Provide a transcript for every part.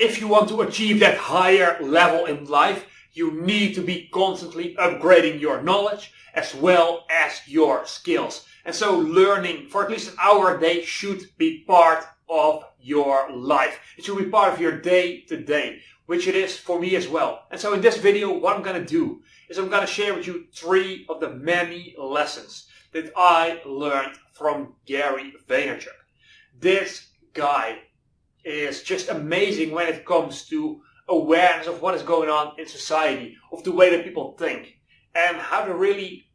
if you want to achieve that higher level in life, you need to be constantly upgrading your knowledge as well as your skills. And so learning for at least an hour a day should be part of your life. It should be part of your day to day, which it is for me as well. And so in this video, what I'm going to do is I'm going to share with you 3 of the many lessons that I learned from Gary Vaynerchuk. This guy is just amazing when it comes to awareness of what is going on in society, of the way that people think, and how to really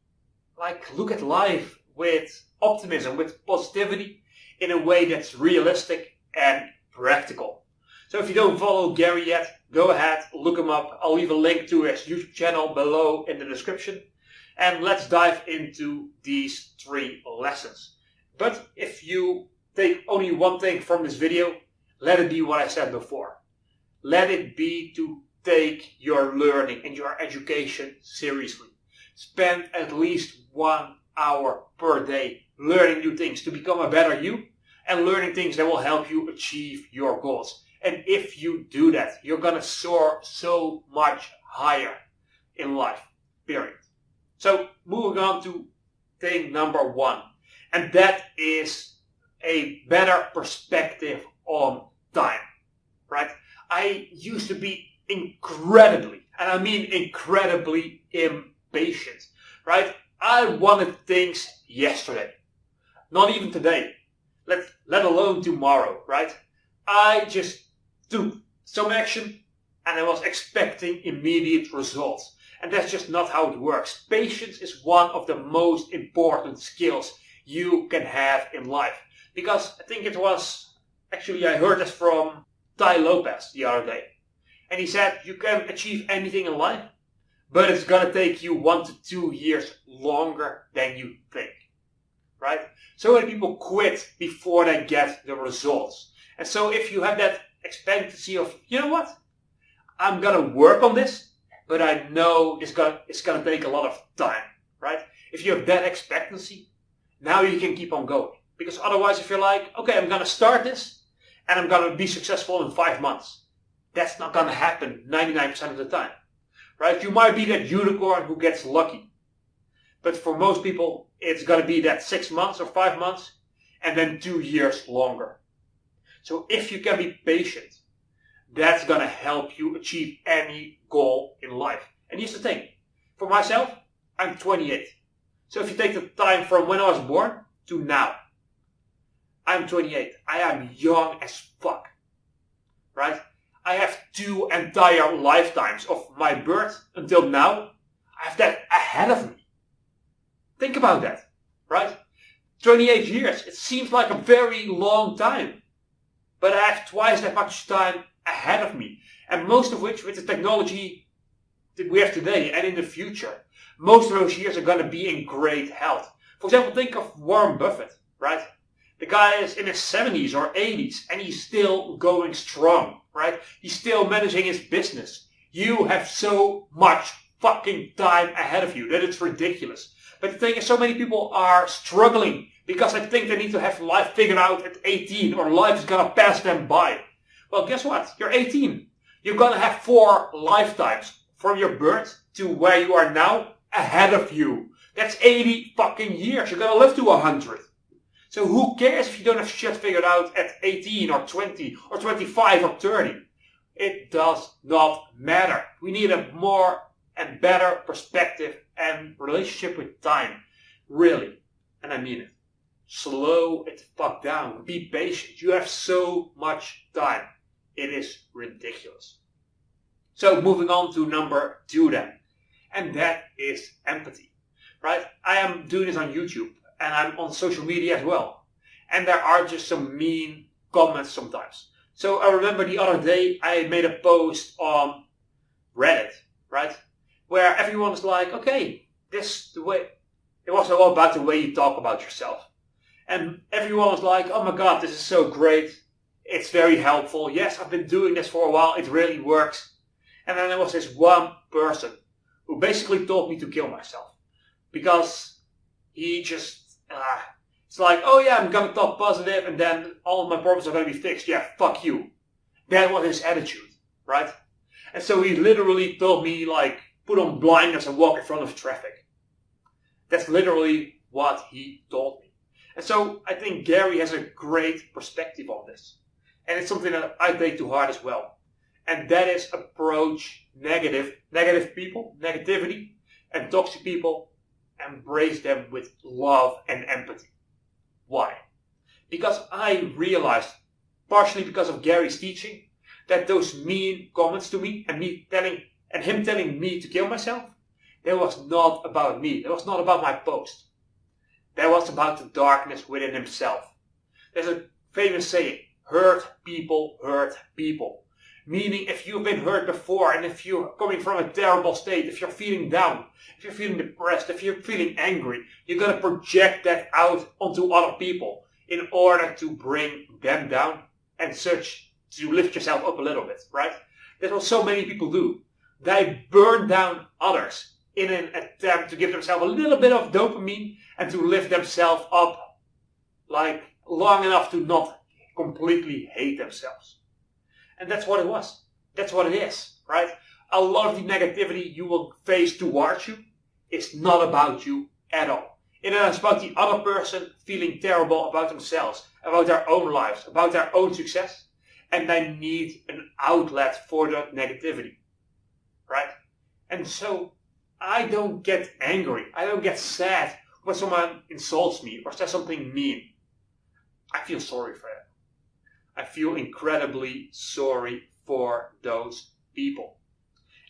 look at life with optimism, with positivity, in a way that's realistic and practical. So if you don't follow Gary yet, go ahead, look him up. I'll leave a link to his YouTube channel below in the description. And let's dive into these 3 lessons. But if you take only one thing from this video, let it be what I said before. Let it be to take your learning and your education seriously. Spend at least 1 hour per day learning new things to become a better you and learning things that will help you achieve your goals. And if you do that, you're going to soar so much higher in life, period. So moving on to thing number 1, and that is a better perspective on time, right? I used to be incredibly, and I mean incredibly impatient, right? I wanted things yesterday, not even today, let alone tomorrow, right? I just took some action and I was expecting immediate results. And that's just not how it works. Patience is one of the most important skills you can have in life. Because I think it was, actually I heard this from Tai Lopez the other day. And he said, you can achieve anything in life, but it's going to take you 1 to 2 years longer than you think. Right? So many people quit before they get the results. And so if you have that expectancy of, you know what? I'm going to work on this, but I know it's going to take a lot of time. Right? If you have that expectancy, now you can keep on going. Because otherwise, if you're like, okay, I'm going to start this and I'm going to be successful in 5 months. That's not going to happen 99% of the time. Right? You might be that unicorn who gets lucky. But for most people, it's going to be that 6 months or 5 months and then 2 years longer. So if you can be patient, that's going to help you achieve any goal in life. And here's the thing. For myself, I'm 28. So if you take the time from when I was born to now, I'm 28. I am young as fuck. Right? I have 2 entire lifetimes of my birth until now. I have that ahead of me. Think about that. Right? 28 years. It seems like a very long time. But I have twice that much time ahead of me. And most of which with the technology that we have today and in the future. Most of those years are going to be in great health. For example, think of Warren Buffett. Right? The guy is in his 70s or 80s and he's still going strong, right? He's still managing his business. You have so much fucking time ahead of you that it's ridiculous. But the thing is, so many people are struggling because they think they need to have life figured out at 18 or life is going to pass them by. Well, guess what? You're 18. You're going to have 4 lifetimes from your birth to where you are now ahead of you. That's 80 fucking years. You're going to live to 100. So who cares if you don't have shit figured out at 18 or 20 or 25 or 30? It does not matter. We need a more and better perspective and relationship with time. Really. And I mean it. Slow it the fuck down. Be patient. You have so much time. It is ridiculous. So moving on to number 2 then. And that is empathy. Right? I am doing this on YouTube. And I'm on social media as well. And there are just some mean comments sometimes. So I remember the other day I made a post on Reddit, right? Where everyone was like, okay, this the way. It was all about the way you talk about yourself. And everyone was like, oh my god, this is so great. It's very helpful. Yes, I've been doing this for a while. It really works. And then there was this one person who basically told me to kill myself. Because he just... it's like, oh yeah, I'm going to talk positive and then all of my problems are going to be fixed. Yeah, fuck you. That was his attitude, right? And so he literally told me, like, put on blinders and walk in front of traffic. That's literally what he told me. And so I think Gary has a great perspective on this. And it's something that I take to heart as well. And that is approach negative people, negativity, and toxic people, embrace them with love and empathy. Why? Because I realized, partially because of Gary's teaching, that those mean comments to me and him telling me to kill myself, that was not about me. That was not about my post. That was about the darkness within himself. There's a famous saying, hurt people hurt people. Meaning, if you've been hurt before, and if you're coming from a terrible state, if you're feeling down, if you're feeling depressed, if you're feeling angry, you're going to project that out onto other people in order to bring them down and such to lift yourself up a little bit, right? That's what so many people do. They burn down others in an attempt to give themselves a little bit of dopamine and to lift themselves up, like, long enough to not completely hate themselves. And that's what it was. That's what it is, right? A lot of the negativity you will face towards you is not about you at all. It is about the other person feeling terrible about themselves, about their own lives, about their own success, and they need an outlet for that negativity, right? And so I don't get angry. I don't get sad when someone insults me or says something mean. I feel sorry for them. I feel incredibly sorry for those people.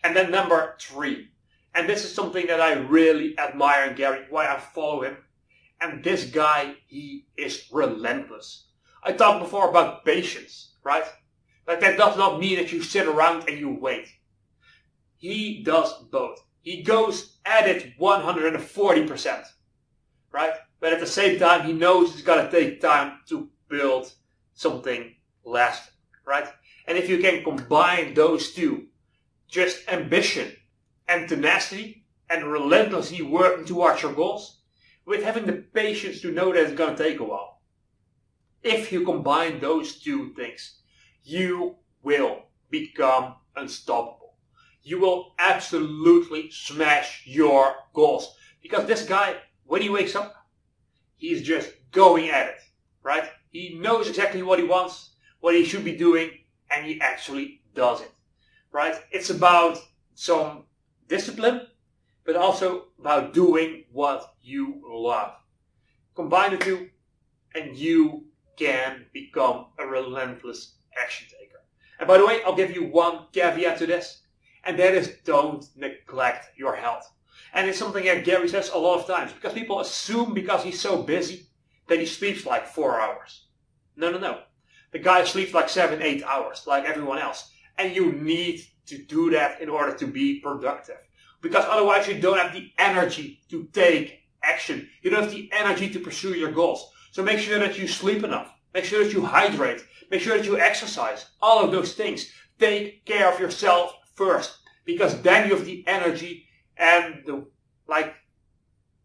And then number 3. And this is something that I really admire in Gary, why I follow him. And this guy, he is relentless. I talked before about patience, right? Like, that does not mean that you sit around and you wait. He does both. He goes at it 140%, right? But at the same time, he knows it's going to take time to build something lasting, right? And if you can combine those two, just ambition and tenacity and relentlessly working towards your goals, with having the patience to know that it's going to take a while. If you combine those two things, you will become unstoppable. You will absolutely smash your goals. Because this guy, when he wakes up, he's just going at it, right? He knows exactly what he wants, what he should be doing, and he actually does it, right? It's about some discipline, but also about doing what you love. Combine the two, and you can become a relentless action taker. And by the way, I'll give you one caveat to this, and that is don't neglect your health. And it's something that Gary says a lot of times, because people assume because he's so busy that he sleeps like 4 hours. No. The guy sleeps like 7-8 hours, like everyone else. And you need to do that in order to be productive. Because otherwise you don't have the energy to take action. You don't have the energy to pursue your goals. So make sure that you sleep enough. Make sure that you hydrate. Make sure that you exercise. All of those things. Take care of yourself first. Because then you have the energy and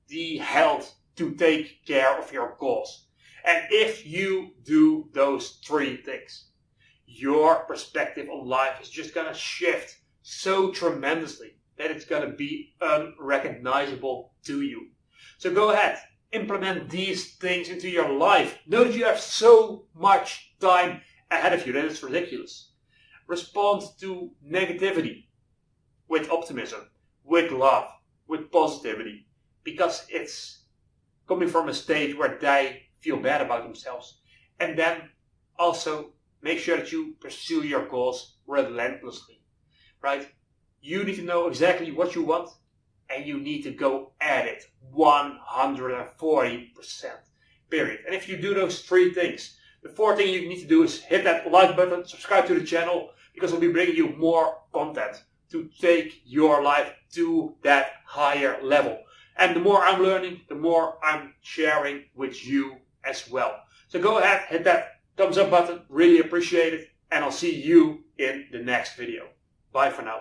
the health to take care of your goals. And if you do those 3 things, your perspective on life is just going to shift so tremendously that it's going to be unrecognizable to you. So go ahead, implement these things into your life. Know that you have so much time ahead of you that it's ridiculous. Respond to negativity with optimism, with love, with positivity, because it's coming from a stage where they feel bad about themselves. And then also make sure that you pursue your goals relentlessly, right? You need to know exactly what you want, and you need to go at it 140%, period. And if you do those 3 things, the 4th thing you need to do is hit that like button, subscribe to the channel, because we'll be bringing you more content to take your life to that higher level. And the more I'm learning, the more I'm sharing with you as well. So go ahead, hit that thumbs up button, really appreciate it, and I'll see you in the next video. Bye for now.